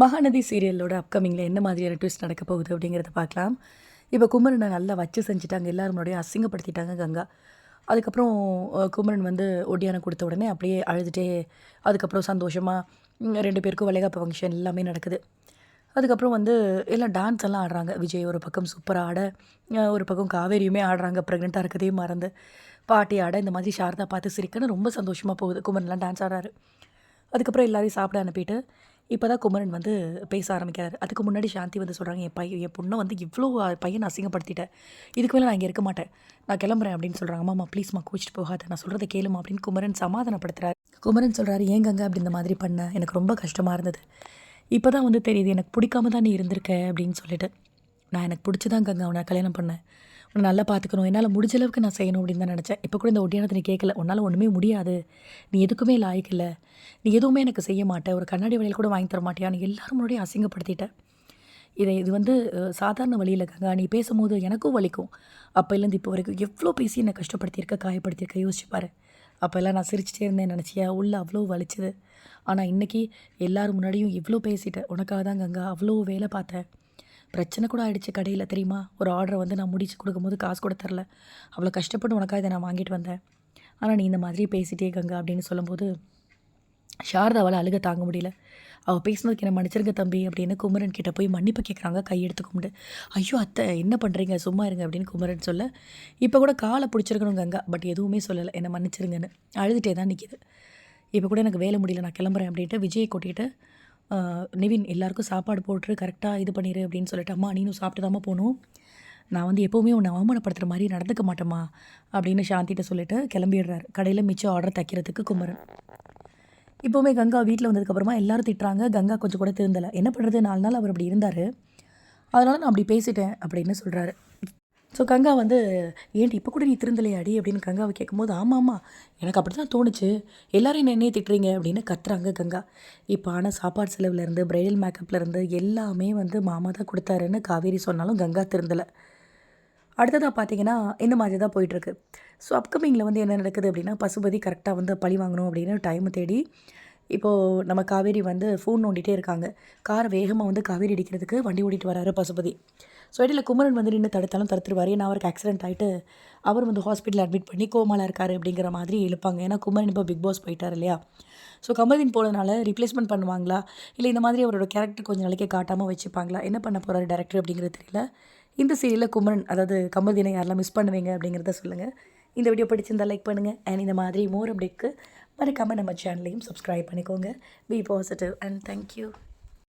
மகாநதி சீரியலோட அப்கமிங்கில் என்ன மாதிரியான ட்விஸ்ட் நடக்க போகுது அப்படிங்கிறத பார்க்கலாம். இப்போ குமரனை நல்லா வச்சு செஞ்சுட்டாங்க, எல்லாரும் முன்னாடியும் அசிங்கப்படுத்திட்டாங்க கங்கா. அதுக்கப்புறம் குமரன் வந்து ஒடியானம் கொடுத்த உடனே அப்படியே அழுதுகிட்டே அதுக்கப்புறம் சந்தோஷமாக 2 பேருக்கும் வளைகாப்பு ஃபங்க்ஷன் எல்லாமே நடக்குது. அதுக்கப்புறம் வந்து எல்லாம் டான்ஸ் எல்லாம் ஆடுறாங்க. விஜய் ஒரு பக்கம் சூப்பராக ஆட, ஒரு பக்கம் காவேரியுமே ஆடுறாங்க, ப்ரெக்னெண்ட்டாக இருக்கதையும் மறந்து பாட்டி ஆட. இந்த மாதிரி சாரதா பார்த்து சிரிக்கன்னு ரொம்ப சந்தோஷமாக போகுது. குமரன்லாம் டான்ஸ் ஆடுறாரு. அதுக்கப்புறம் எல்லாரையும் சாப்பிட அனுப்பிட்டு இப்போ தான் குமரன் வந்து பேச ஆரம்பிக்கிறாரு. அதுக்கு முன்னாடி சாந்தி வந்து சொல்கிறாங்க, என் பொண்ணை வந்து இவ்வளோ பையனை அசிங்கப்படுத்திட்டேன், இதுக்கு மேலே நான் இங்கே இருக்க மாட்டேன், நான் கிளம்புறேன் அப்படின்னு சொல்கிறாங்க. அம்மா ப்ளீஸ்மா கோச்சிட்டு போகாத, நான் சொல்கிறத கேளுமா அப்படின்னு குமரன் சமாதானப்படுத்துறாரு. குமரன் சொல்கிறாரு, ஏன் கங்கா அப்படி இந்த மாதிரி பண்ண, எனக்கு ரொம்ப கஷ்டமாக இருந்தது, இப்போ தான் வந்து தெரியுது எனக்கு பிடிக்காம தான் நீ இருந்திருக்க அப்படின்னு சொல்லிட்டு. நான் எனக்கு பிடிச்சி தான் கங்கா உன்னை கல்யாணம் பண்ணேன், உன்னை நல்லா பார்த்துக்கணும், என்னால் முடிஞ்ச அளவுக்கு நான் செய்யணும் அப்படின்னு தான் நினச்சேன். இப்போ கூட இந்த ஒட்டியானத்தை நீ கேட்கல, உன்னால் ஒன்றுமே முடியாது, நீ எதுக்குமே லாய்க்கு இல்லை, நீ எதுவுமே எனக்கு செய்ய மாட்டேன், ஒரு கண்ணாடி வளையல் கூட வாங்கி தர மாட்டியா, நீ எல்லாரும் முன்னாடியும் அசிங்கப்படுத்திட்ட. இது வந்து சாதாரண வழியில் கங்கா, நீ பேசும்போது எனக்கும் வலிக்கும். அப்போலேருந்து இப்போ வரைக்கும் எவ்வளோ பேசி என்னை கஷ்டப்படுத்தியிருக்க, காயப்படுத்தியிருக்க, யோசிச்சுப்பாரு. அப்போல்லாம் நான் சிரிச்சிட்டே இருந்தேன் நினச்சியா, உள்ள அவ்வளோ வலிச்சுது. ஆனால் இன்றைக்கி எல்லோரும் முன்னாடியும் இவ்வளோ பேசிட்டேன், உனக்காக தான் கங்கா அவ்வளோ வேலை பார்த்தேன், பிரச்சனை கூட ஆகிடுச்சு கடையில் தெரியுமா, ஒரு ஆர்டரை வந்து நான் முடிச்சு கொடுக்கும்போது காசு கூட தரல, அவ்வளோ கஷ்டப்பட்டு உனக்காக இதை நான் வாங்கிட்டு வந்தேன், ஆனால் நீ இந்த மாதிரி பேசிட்டே கங்கா அப்படின்னு சொல்லும்போது சாரதாவால் அழுக தாங்க முடியல. அவள் பேசினதுக்கு என்ன மன்னிச்சிருங்க தம்பி அப்படின்னு குமரன் கிட்டே போய் மன்னிப்பு கேட்குறாங்க, கையெடுத்து கும்பிட்டு. ஐயோ அத்தை என்ன பண்ணுறீங்க, சும்மா இருங்க அப்படின்னு குமரன் சொல்ல, இப்போ கூட காலை பிடிச்சிருக்கணும் கங்கா, பட் எதுவுமே சொல்லலை, என்னை மன்னிச்சிருங்கன்னு அழுதுகிட்டே தான் நிற்கிது. இப்போ கூட எனக்கு வேலை முடியல, நான் கிளம்புறேன் அப்படின்ட்டு விஜயை கூட்டிகிட்டு நிவின் எல்லாருக்கும் சாப்பாடு போட்டு கரெக்டாக இது பண்ணிடு அப்படின்னு சொல்லிட்டு, அம்மா நீனும் சாப்பிட்டு தாம்மா போகணும், நான் வந்து எப்போவுமே உன்னை அவமானப்படுத்துகிற மாதிரி நடந்துக்க மாட்டேம்மா அப்படின்னு சாந்திகிட்ட சொல்லிட்டு கிளம்பிடுறாரு. கடையில் மிச்சம் ஆர்டர் தைக்கிறதுக்கு குமரன். இப்போவுமே கங்கா வீட்டில் வந்ததுக்கப்புறமா எல்லோரும் திட்டுறாங்க, கங்கா கொஞ்சம் கூட திருந்தலை. என்ன பண்ணுறது, 4 நாள் அவர் அப்படி இருந்தார், அதனால் நான் அப்படி பேசிட்டேன் அப்படின்னு சொல்கிறாரு. ஸோ கங்கா வந்து ஏன்ட்டு இப்போ கூட நீ திருந்தலையாடி அப்படின்னு கங்காவை கேட்கும்போது, ஆமாம் எனக்கு அப்படி தான் தோணுச்சு, எல்லோரும் என்னையே திட்டுறீங்க அப்படின்னு கத்துறாங்க கங்கா. இப்போ ஆனால் சாப்பாடு செலவுலேருந்து பிரைடல் மேக்கப்லேருந்து எல்லாமே வந்து மாமா தான் கொடுத்தாருன்னு காவேரி சொன்னாலும் கங்கா திருந்தலை. அடுத்ததாக பார்த்தீங்கன்னா இந்த மாதிரி தான் போயிட்டுருக்கு. ஸோ அப்கமிங்கில் வந்து என்ன நடக்குது அப்படின்னா, பசுபதி கரெக்டாக வந்து பழி வாங்கணும் அப்படின்னு டைமை தேடி இப்போது நம்ம காவேரி வந்து ஃபோன் நோண்டிகிட்டே இருக்காங்க. காரை வேகமாக வந்து காவேரி அடிக்கிறதுக்கு வண்டி ஓட்டிகிட்டு வராரு பசுபதி. ஸோ இடையில குமரன் வந்து நின்று தடுத்தாலும் தடுத்துருவார். ஏன்னா அவருக்கு ஆக்சிடென்ட் ஆகிட்டு அவர் வந்து ஹாஸ்பிட்டலில் அட்மிட் பண்ணி கோமாவில் இருக்கார் அப்படிங்கிற மாதிரி இழுப்பாங்க. ஏன்னா குமரன் இப்போ பிக் பாஸ் போயிட்டார் இல்லையா. ஸோ கமர்தீன் போனதுனால ரீப்ளேஸ்மெண்ட் பண்ணுவாங்களா, இல்லை இந்த மாதிரி அவரோட கேரக்டர் கொஞ்சம் நாளைக்கே காட்டாமல் வச்சுப்பாங்களா, என்ன பண்ண போகிறாரு டேரக்டர் அப்படிங்கிறது தெரியல. இந்த சீரியலில் குமரன் அதாவது கமர்தீனை யாரெல்லாம் மிஸ் பண்ணுவீங்க அப்படிங்கிறத சொல்லுங்கள். இந்த வீடியோ பிடிச்சிருந்தால் லைக் பண்ணுங்கள். அண்ட் இந்த மாதிரி மோர் அப்டேட்க்கு மறக்காமல் நம்ம சேனலையும் சப்ஸ்கிரைப் பண்ணிக்கோங்க. Be positive and thank you.